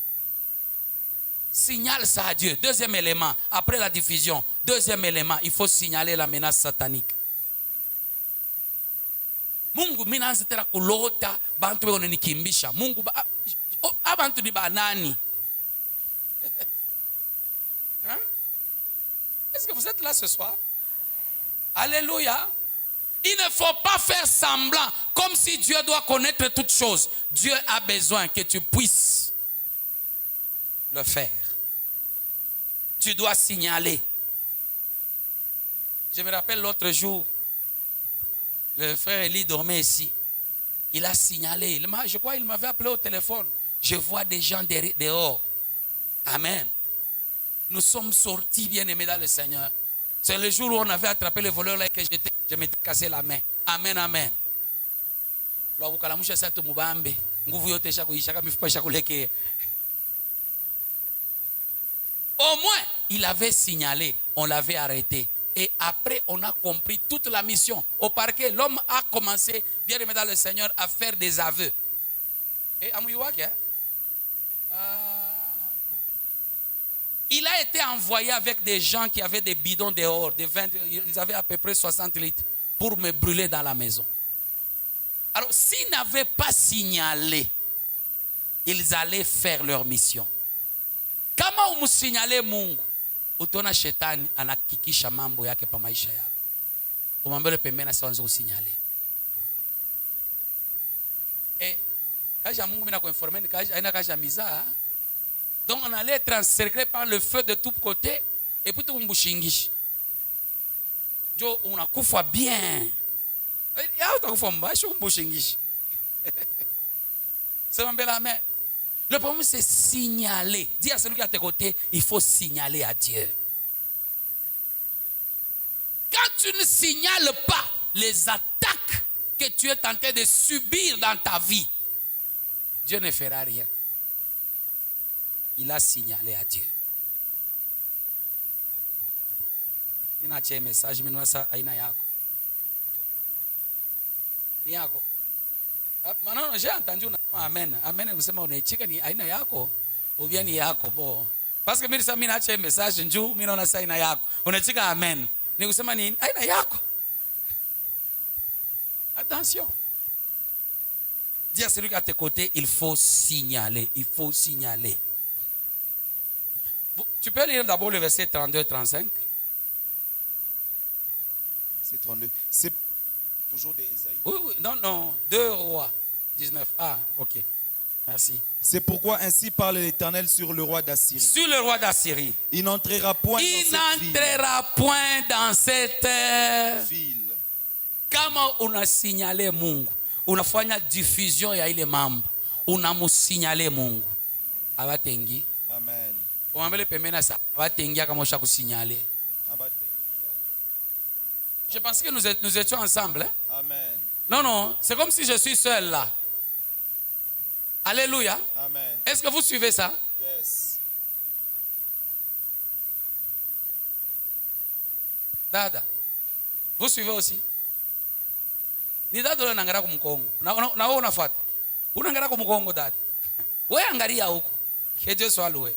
Signale ça à Dieu. Deuxième élément, après la diffusion, deuxième élément, il faut signaler la menace satanique. Mungu mimi naanza tena kulota bantu beko nikimbisha. Mungu abantu ni banani? Hein? Est-ce que vous êtes là ce soir? Alléluia. Il ne faut pas faire semblant comme si Dieu doit connaître toutes choses. Dieu a besoin que tu puisses le faire. Tu dois signaler. Je me rappelle l'autre jour, le frère Eli dormait ici. Il a signalé. Je crois qu'il m'avait appelé au téléphone. Je vois des gens dehors. Amen. Nous sommes sortis bien aimés dans le Seigneur. C'est le jour où on avait attrapé le voleur là que je m'étais cassé la main. Amen, amen. Au moins, il avait signalé. On l'avait arrêté. Et après, on a compris toute la mission. Au parquet, l'homme a commencé, bien aimé dans le Seigneur, à faire des aveux. Et Amouyouak, hein? Il a été envoyé avec des gens qui avaient des bidons dehors, des 20, ils avaient à peu près 60 litres pour me brûler dans la maison. Alors, s'ils n'avaient pas signalé, ils allaient faire leur mission. Kama umusignale Mungu, utaona shetani anakikisha mambo yake pa maisha yako. Umwambie pembeni asianze kusignale. Kaja Mungu mimi nakuinformer ni kaja aina kaja mizaa. Donc on allait être encerclé par le feu de tous côtés et puis tu kumbushingishi. Jo unakufa bien. Ya utakufa mbaya sio kumbushingishi. C'est un bel amen. Le problème c'est signaler. Dis à celui qui est à tes côtés, il faut signaler à Dieu. Quand tu ne signales pas les attaques que tu es tenté de subir dans ta vie, Dieu ne fera rien. Il a signalé à Dieu. Il a un message, mais ça aina yako. Ni yako. Maintenant, j'ai entendu amen. Amen, vous savez, on est chicken ni aina yako ou bien ni yako bon. Parce que mimi na un message njoo, mimi naona ça aina yako. On est chicken amen. Ni kusema ni aina yako. Attention. Dis à celui qui est à tes côtés, il faut signaler. Il faut signaler. Tu peux lire d'abord le verset 32-35. Verset 32. C'est toujours des Ésaïe. Oui, non. 2 Rois 19. Ah, ok. Merci. C'est pourquoi ainsi parle l'Éternel sur le roi d'Assyrie. Sur le roi d'Assyrie. Il n'entrera point dans cette ville. Kama unasignale Mungu, unafanya diffusion ya ile mambo, unamusignale Mungu. Abatengi. Amen. Je pense que nous étions ensemble. Hein? Amen. Non, c'est comme si je suis seul là. Alléluia. Amen. Est-ce que vous suivez ça? Yes. Dada, vous suivez aussi? Ni dada ule nangara kumkongo. Na wewe unafuata. Unangara kumkongo dada. Wewe angalia huko. Que Dieu soit loué.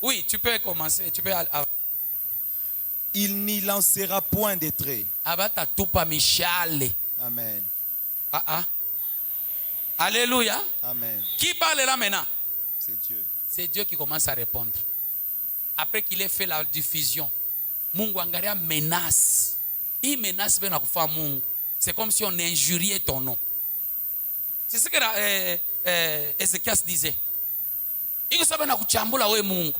Oui, tu peux commencer. Tu peux. Il n'y lancera point de traits. Abata tupa mishale. Amen. Alléluia. Amen. Qui parle là maintenant? C'est Dieu. C'est Dieu qui commence à répondre. Après qu'il ait fait la diffusion, Mungu angalia menace. Il menace bien kufa Mungu. C'est comme si on injuriait ton nom. C'est ce que Ézéchias disait. Il savait na kuchambula we Mungu.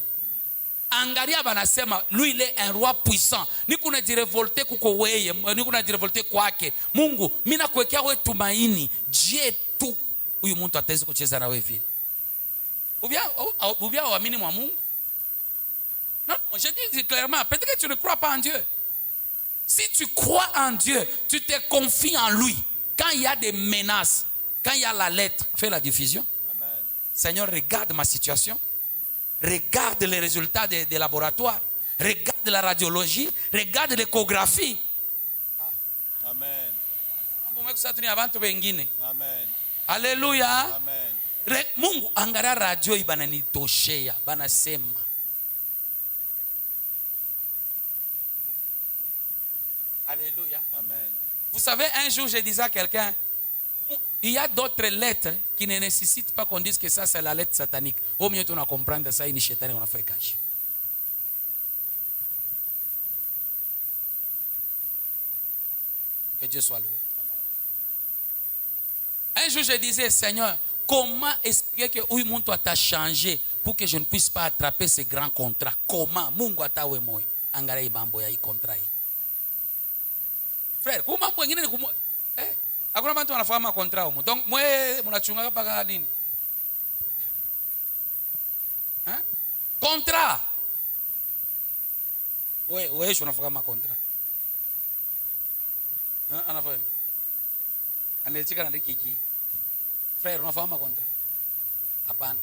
Angalia banasema lui il est un roi puissant. Ni kuna jirevolte kuko weye, ni kuna jirevolte kwake. Mungu, mimi nakuwekea wewe tumaini. Je tu huyu mtu ataweza kucheza na wewe vile. Ubia waamini mwa Mungu. Non, je dis clairement, peut-être que tu ne crois pas en Dieu. Si tu crois en Dieu, tu te confies en lui. Quand il y a des menaces, quand il y a la lettre, fais la diffusion. Amen. Seigneur, regarde ma situation. Regarde les résultats des laboratoires. Regarde la radiologie. Regarde l'échographie. Amen. Amen. Alléluia. Amen. Mungu angalia radio ibananitoshea banasema. Alléluia. Amen. Vous savez, un jour je disais à quelqu'un, il y a d'autres lettres qui ne nécessitent pas qu'on dise que ça c'est la lettre satanique. Au mieux, on a comprendre ça, il y a on a fait cacher. Que Dieu soit loué. Un jour, je disais, Seigneur, comment expliquer que oui, mon toi t'a changé pour que je ne puisse pas attraper ces grands contrats? Comment? Mungu atawe moi. Angara ibambo ya contrat. Frère, comment mwingine ni hakuna mtu anafahamu contrat huko. Donc mwe mnachunga paka nini? Hein? Contrat. Wewe unafahamu contrat. Anafahamu. Anacheka na kiki. Frère, unafahamu contrat? Hapana.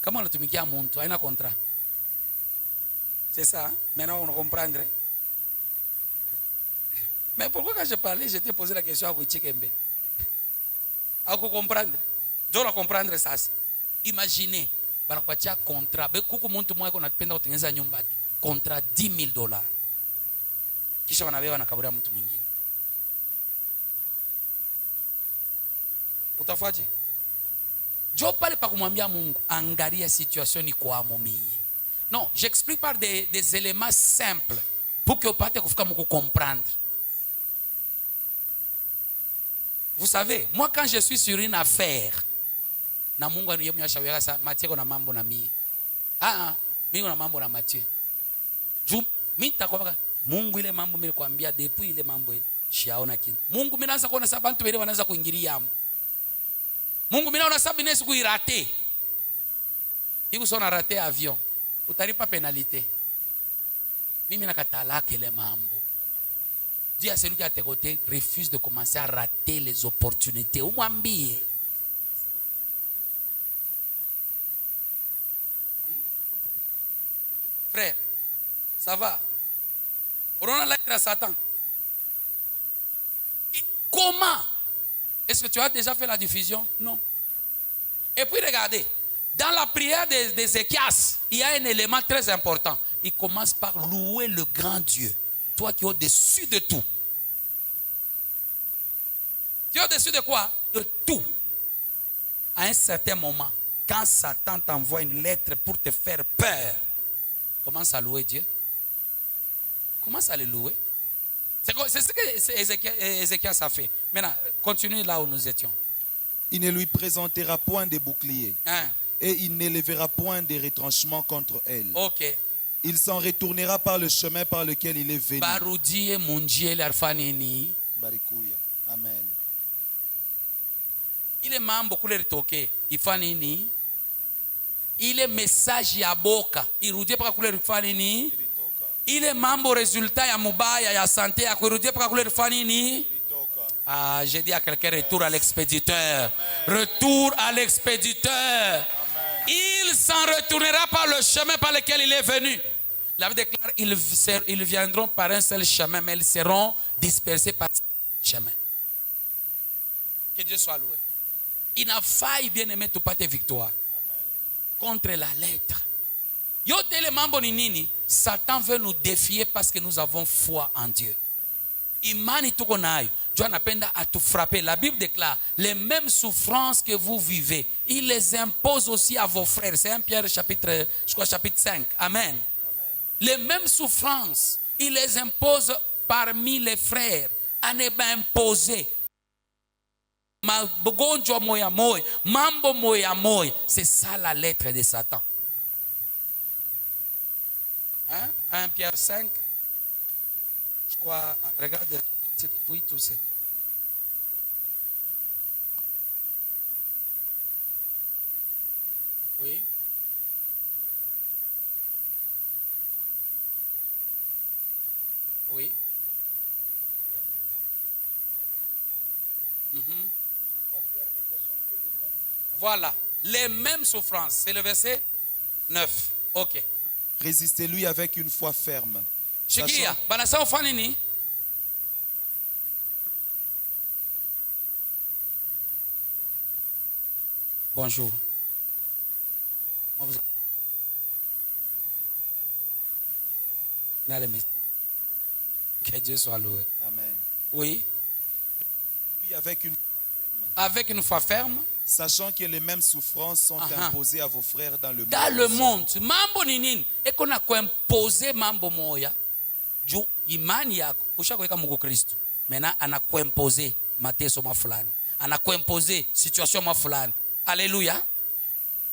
Kama unatumikia mtu haina contrat. C'est ça, hein? Maintenant on comprendre. Mais pourquoi quand je parlais, je t'ai posé la question à Kouchikembe? À comprendre. Je dois comprendre ça. Imaginez, banakupatia contrat. Kuku mtu mmoja anapenda kutengeneza nyumba yake. Contrat $10,000. Kisha wanawewa na kaburi ya mtu mwingine. Utafuaje? Jo pale pa kumwambia Mungu, angalia situation iko amo mie. Non, j'explique par des éléments simples pour que vous puissiez comprendre. Vous savez, moi quand je suis sur une affaire, na Mungu aniyemyashawira sa Mathieu kuna mambo na mimi. Mimi kuna mambo na Mathieu. Mimi nitakwambia Mungu ile mambo mimi nilikwambia depuis ile mambo ile shiaona kitu. Mungu mimi naanza kuona sababu watu wale wanaanza kuingilia. Mungu mimi naona sababu inaweza kuirate. Hivi sio na rate avion. Utalipa pénalité. Mimi nakatala kele mambo. Dis à celui qui est à tes côtés, refuse de commencer à rater les opportunités. Umwambie. Frère, ça va? On a lettre à Satan. Et comment? Est-ce que tu as déjà fait la diffusion? Non. Et puis regardez. Dans la prière d'Ézéchias, il y a un élément très important. Il commence par louer le grand Dieu. Toi qui es au-dessus de tout. Tu es au-dessus de quoi? De tout. À un certain moment, quand Satan t'envoie une lettre pour te faire peur, commence à louer Dieu. Commence à le louer. C'est ce que Ézéchias a fait. Maintenant, continue là où nous étions. Il ne lui présentera point de bouclier. Hein? Et il n'élèvera point de retranchements contre elle. Ok. Il s'en retournera par le chemin par lequel il est venu. Barudie munjie l'arfanini. Barikuya. Amen. Il est mambo kule ritoke. Ifanini. Il est message ya boka. Irudie paka kule rifanini. Il est mambo résultat ya mubaya ya santé ya kurudie paka kule rifanini. J'ai dit à quelqu'un, retour à l'expéditeur. Retour à l'expéditeur. Il s'en retournera par le chemin par lequel il est venu. La Bible déclare, ils viendront par un seul chemin, mais ils seront dispersés par ce chemin. Que Dieu soit loué. Il n'a failli bien aimer tout pas tes victoires. Contre la lettre. Yote le mambo ni nini? Satan veut nous défier parce que nous avons foi en Dieu. Imani tuko nayo. Dieu anapenda atufrapper. La Bible déclare les mêmes souffrances que vous vivez, il les impose aussi à vos frères. C'est 1 Pierre chapitre 5. Amen. Les mêmes souffrances, il les impose parmi les frères. Ane ba imposer. Magonjwa moya moya, mambo moya moya. C'est ça la lettre de Satan. 1 Pierre 5. Je crois, regarde 8 ou 7. Oui. Oui. Voilà. Les mêmes souffrances. C'est le verset 9. Ok. Résistez-lui avec une foi ferme. Shikia, banasa ufanye nini? Bonjour. Que Dieu soit loué. Amen. Oui. Lui avec une foi ferme, avec une foi ferme. Sachant que les mêmes souffrances sont imposées à vos frères dans le monde. Dans le monde. Mambo ni nini? Eko na kuimpose mambo moya. Juu imani yako. Ushakuweka Mungu Kristo. Mena anakuimpose mateso mafulani. Anakuimpose situation mafulani. Alléluia.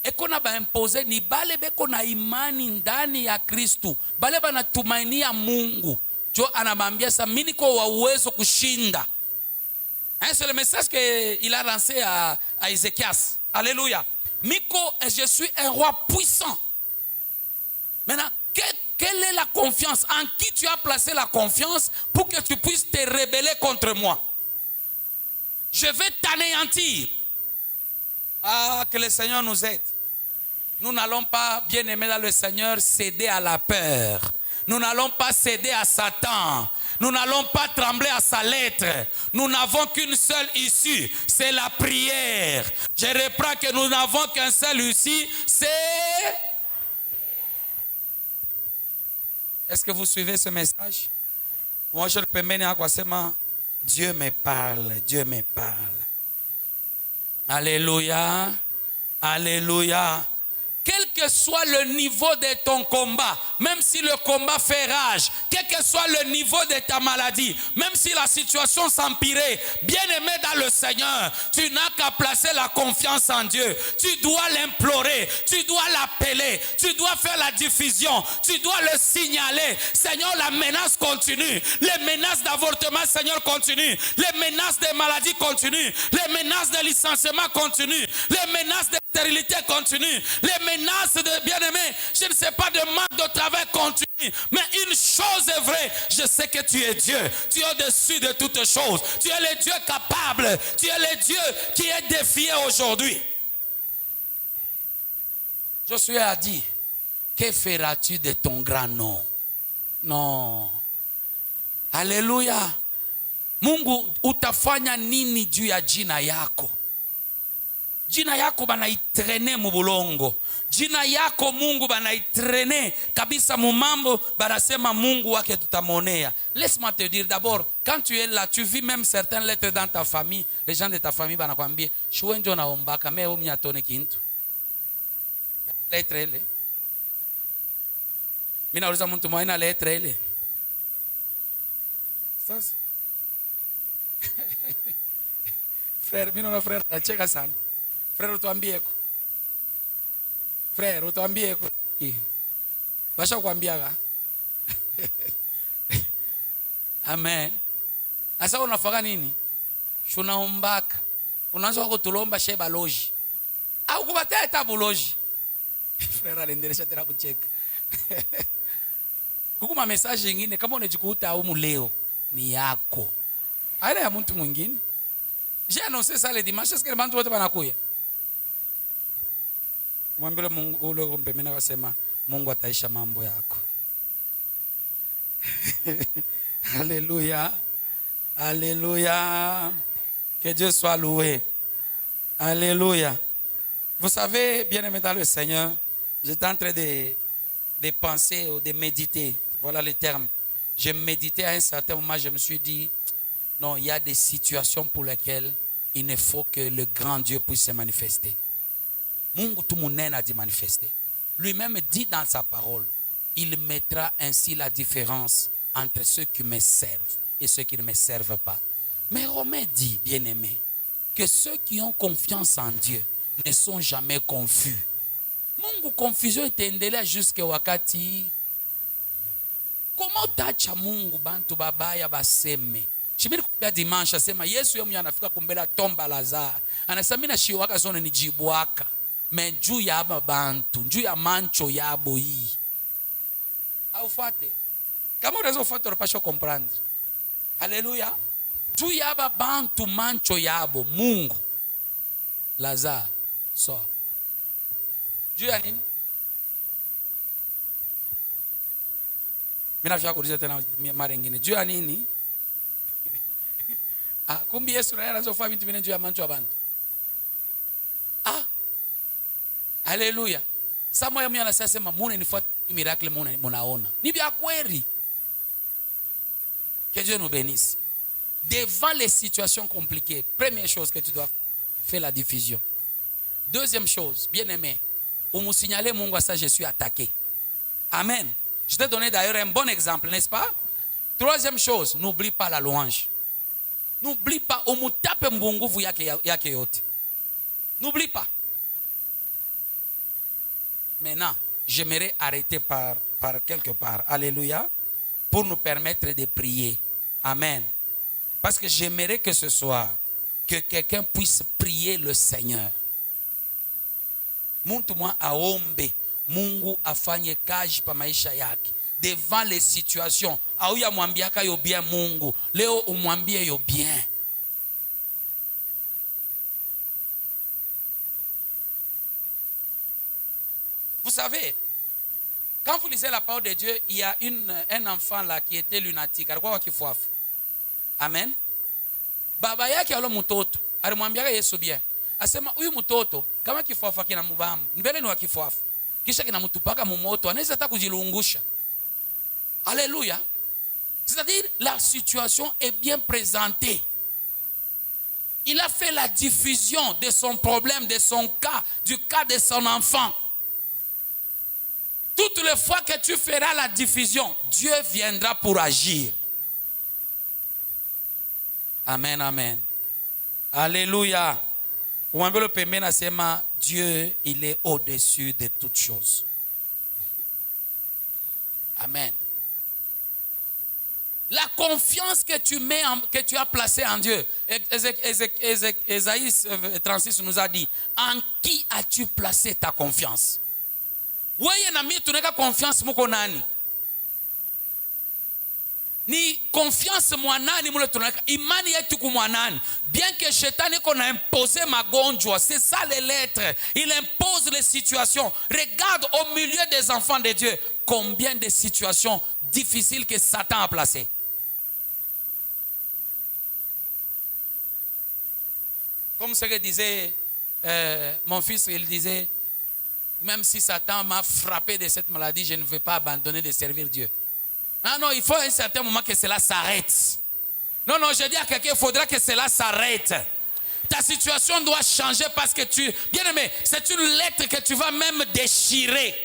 Eko na baimpose ni bale beko na imani ndani ya Kristo. Bale banatumainia Mungu. Jo anamwambia sa mimi niko wa uwezo kushinda. C'est le message qu'il a lancé à Ézéchias. Alléluia. Miko, je suis un roi puissant. Maintenant, quelle est la confiance? En qui tu as placé la confiance pour que tu puisses te rebeller contre moi? Je vais t'anéantir. Ah, que le Seigneur nous aide. Nous n'allons pas, bien aimés dans le Seigneur, céder à la peur. Nous n'allons pas céder à Satan. Nous n'allons pas trembler à sa lettre. Nous n'avons qu'une seule issue, c'est la prière. Je reprends que nous n'avons qu'un seul issue, c'est... Est-ce que vous suivez ce message? Moi, je le peux mener à quoi c'est ma... Dieu me parle, Dieu me parle. Alléluia, alléluia. Quel que soit le niveau de ton combat, même si le combat fait rage, quel que soit le niveau de ta maladie, même si la situation s'empirait, bien-aimé dans le Seigneur, tu n'as qu'à placer la confiance en Dieu. Tu dois l'implorer, tu dois l'appeler, tu dois faire la diffusion, tu dois le signaler. Seigneur, la menace continue, les menaces d'avortement, Seigneur, continuent, les menaces de maladie continuent, les menaces de licenciement continuent, les menaces de stérilité continuent, les menaces de bien-aimé, je ne sais pas, de manque de travail continue. Mais une chose est vraie, je sais que tu es Dieu. Tu es au-dessus de toutes choses. Tu es le Dieu capable. Tu es le Dieu qui est défié aujourd'hui. Josué a dit, que feras-tu de ton grand nom? Non. Alléluia. Mungu, utafanya nini juu ya jina yako? Jina yako banaitrene mubulongo. Jina yako Mungu banaitrene kabisa mumambo, banasema Mungu wake tutamonea. Laisse-moi te dire d'abord, quand tu es là, tu vis même certaines lettres dans ta famille, les gens de ta famille banakwambia, "Shuwe njo naombaka, me omi atone kintu." Lettre ile. Mina uliza mtu mmoja lettre ile. Sasa. Frère, mimi na frère anacheka sana. Frère utuambieko. Frère utuambieko. Basha kuambiaga. Amen. Asa unafanya nini? Shunaombaka. Unaanza kutulomba sheba loji. Au kubatea tabu loji. Frère aliendelea tena kucheka. Kukuma message nyingine kama unajikuta au leo ni yako. Haina ya mtu mwingine. J'ai annoncé ça le dimanche, est-ce que les bantu wote banakuya? Mwambie Mungu ule mpemena akasema Mungu ataisha mambo yako. Alléluia. Alléluia. Que Dieu soit loué. Alléluia. Vous savez, bien-aimé dans le Seigneur, j'étais en train de penser ou de méditer. Voilà le terme. Je méditais à un certain moment, je me suis dit, non, il y a des situations pour lesquelles il ne faut que le grand Dieu puisse se manifester. Mungu tu munene a dit manifester. Lui-même dit dans sa parole, il mettra ainsi la différence entre ceux qui me servent et ceux qui ne me servent pas. Mais Romain dit, bien-aimé, que ceux qui ont confiance en Dieu ne sont jamais confus. Mungu confusion itaendelea jusqu'à wakati. Comment tacha Mungu bantu babaya baseme? Shimiri kubia dimanche asema Yesu yeye anafika kumbela tomba Lazaro. Anasema mimi nashiwaka zone ni jibwaka. Me juu ya aba bantu, juu ya mancho yabo hii. Au fate. Kama unaweza ufuate unapaswa comprendre. Haleluya. Juu ya aba bantu mancho yabo Mungu. Lazaro. So. Juu ya nini? Mimi nafika kuuliza tena mara nyingine. Juu ya nini? Kumbi Yesu naye anazofanya vitu vingine juu ya mancho ya bantu. Alléluia. Samoya mimi anasema mune nifuate miracle munaona. Ni vya kweli. Que Dieu nous bénisse. Devant les situations compliquées, première chose que tu dois faire, Fais la diffusion. Deuxième chose, bien-aimé, où me signaler mon ça, je suis attaqué. Amen. Je t'ai donné d'ailleurs un bon exemple, n'est-ce pas? Troisième chose, n'oublie pas la louange. N'oublie pas, où me tape mbungu vous yake yote. N'oublie pas. Maintenant, j'aimerais arrêter par quelque part. Alléluia. Pour nous permettre de prier. Amen. Parce que j'aimerais que ce soir, que quelqu'un puisse prier le Seigneur. Muntu mwa aombe Mungu afanye kazi pa maisha yake. Devant les situations. Auya mwambiaka yo bien Mungu. Leo umwambie yo bien. Vous savez, quand vous lisez la parole de Dieu, il y a un enfant là qui était lunatique. Alikuwa wakifuafu. Amen. Baba yake alo mtoto alimwambia Yesu bien. Asema huyu mtoto kama kifuafu kina mubamu, mbele ni wa kifuafu. Kisha kinamtupaka mumoto, anaweza hata kujilungusha. Alléluia. C'est-à-dire la situation est bien présentée. Il a fait la diffusion de son problème, de son cas, du cas de son enfant. Toutes les fois que tu feras la diffusion, Dieu viendra pour agir. Amen, amen. Alléluia. Dieu, il est au-dessus de toutes choses. Amen. La confiance que tu mets, que tu as placée en Dieu. Ésaïe 36 nous a dit, en qui as-tu placé ta confiance? Wewe na mimi tunaweka confiance muko nani? Ni confiance mwanani mule tunaweka imani yetu kwa mwanani. Bien que shetani qu'on a imposé magonjwa, c'est ça les lettres. Il impose les situations. Regarde au milieu des enfants de Dieu combien de situations difficiles que Satan a placées. Comme ce que disait mon fils, il disait, même si Satan m'a frappé de cette maladie, je ne vais pas abandonner de servir Dieu. Ah non, il faut à un certain moment que cela s'arrête. Non, je dis à quelqu'un, il faudra que cela s'arrête. Ta situation doit changer parce que bien aimé, c'est une lettre que tu vas même déchirer.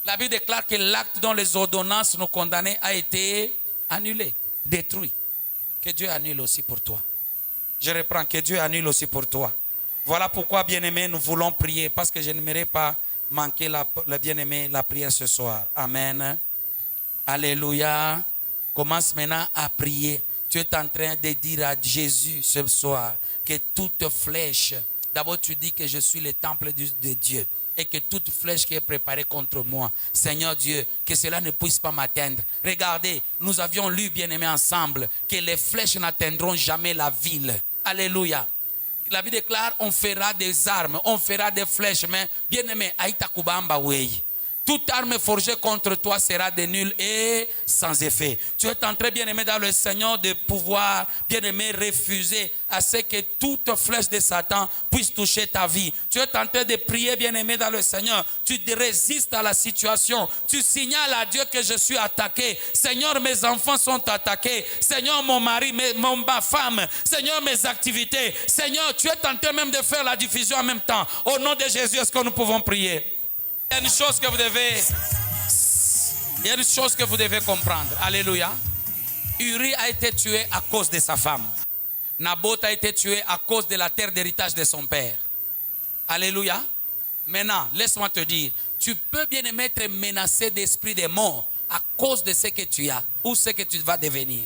La Bible déclare que l'acte dont les ordonnances nous condamnaient a été annulé, détruit. Que Dieu annule aussi pour toi. Je reprends, que Dieu annule aussi pour toi. Voilà pourquoi, bien-aimé, nous voulons prier, parce que je n'aimerais pas manquer la bien-aimé, la prière ce soir. Amen. Alléluia. Commence maintenant à prier. Tu es en train de dire à Jésus ce soir que toute flèche, d'abord tu dis que je suis le temple de Dieu et que toute flèche qui est préparée contre moi, Seigneur Dieu, que cela ne puisse pas m'atteindre. Regardez, nous avions lu, bien-aimés, ensemble, que les flèches n'atteindront jamais la ville. Alléluia. La Bible déclare, on fera des armes, on fera des flèches, mais bien-aimé, aïta kubamba wei. Toute arme forgée contre toi sera de nul et sans effet. Tu es en train, bien-aimé, dans le Seigneur, de pouvoir, bien-aimé, refuser à ce que toute flèche de Satan puisse toucher ta vie. Tu es en train de prier, bien-aimé, dans le Seigneur. Tu résistes à la situation. Tu signales à Dieu que je suis attaqué. Seigneur, mes enfants sont attaqués. Seigneur, mon mari, ma femme. Seigneur, mes activités. Seigneur, tu es en train même de faire la diffusion en même temps. Au nom de Jésus, est-ce que nous pouvons prier? Il y a une chose que vous devez comprendre. Alléluia. Uri a été tué à cause de sa femme. Naboth a été tué à cause de la terre d'héritage de son père. Alléluia. Maintenant, laisse-moi te dire, tu peux bien être menacé d'esprit de mort à cause de ce que tu as ou ce que tu vas devenir.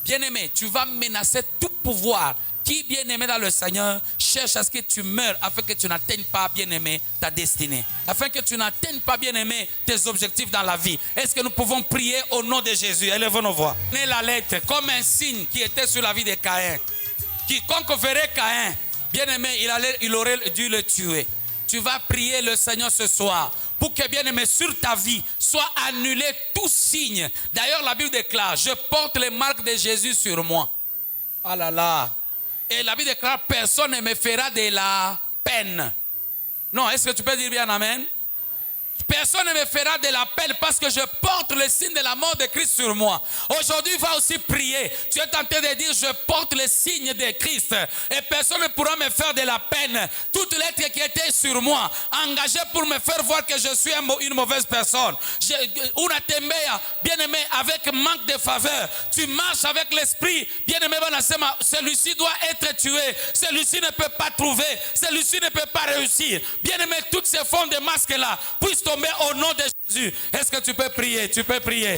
Bien-aimé, tu vas menacer tout pouvoir qui, bien-aimé dans le Seigneur, cherche à ce que tu meurs afin que tu n'atteignes pas, bien-aimé, ta destinée. Afin que tu n'atteignes pas, bien-aimé, tes objectifs dans la vie. Est-ce que nous pouvons prier au nom de Jésus? Élevons nos voix. Prenez la lettre comme un signe qui était sur la vie de Caïn. Quiconque verrait Caïn, bien-aimé, il aurait dû le tuer. Tu vas prier le Seigneur ce soir pour que, bien-aimé, sur ta vie soit annulé tout signe. D'ailleurs, la Bible déclare, je porte les marques de Jésus sur moi. Ah là là. Et la Bible déclare, personne ne me fera de la peine. Non, est-ce que tu peux dire bien amen? Personne ne me fera de la peine parce que je porte le signe de la mort de Christ sur moi. Aujourd'hui, va aussi prier. Tu es tenté de dire, je porte le signe de Christ et personne ne pourra me faire de la peine. Toute lettre qui était sur moi, engagée pour me faire voir que je suis une mauvaise personne. Una tembea, bien-aimé, avec manque de faveur. Tu marches avec l'esprit, bien-aimé, celui-ci doit être tué. Celui-ci ne peut pas trouver. Celui-ci ne peut pas réussir. Bien-aimé, toutes ces formes de masques-là puissent tomber au nom de Jésus. Est-ce que tu peux prier? Tu peux prier.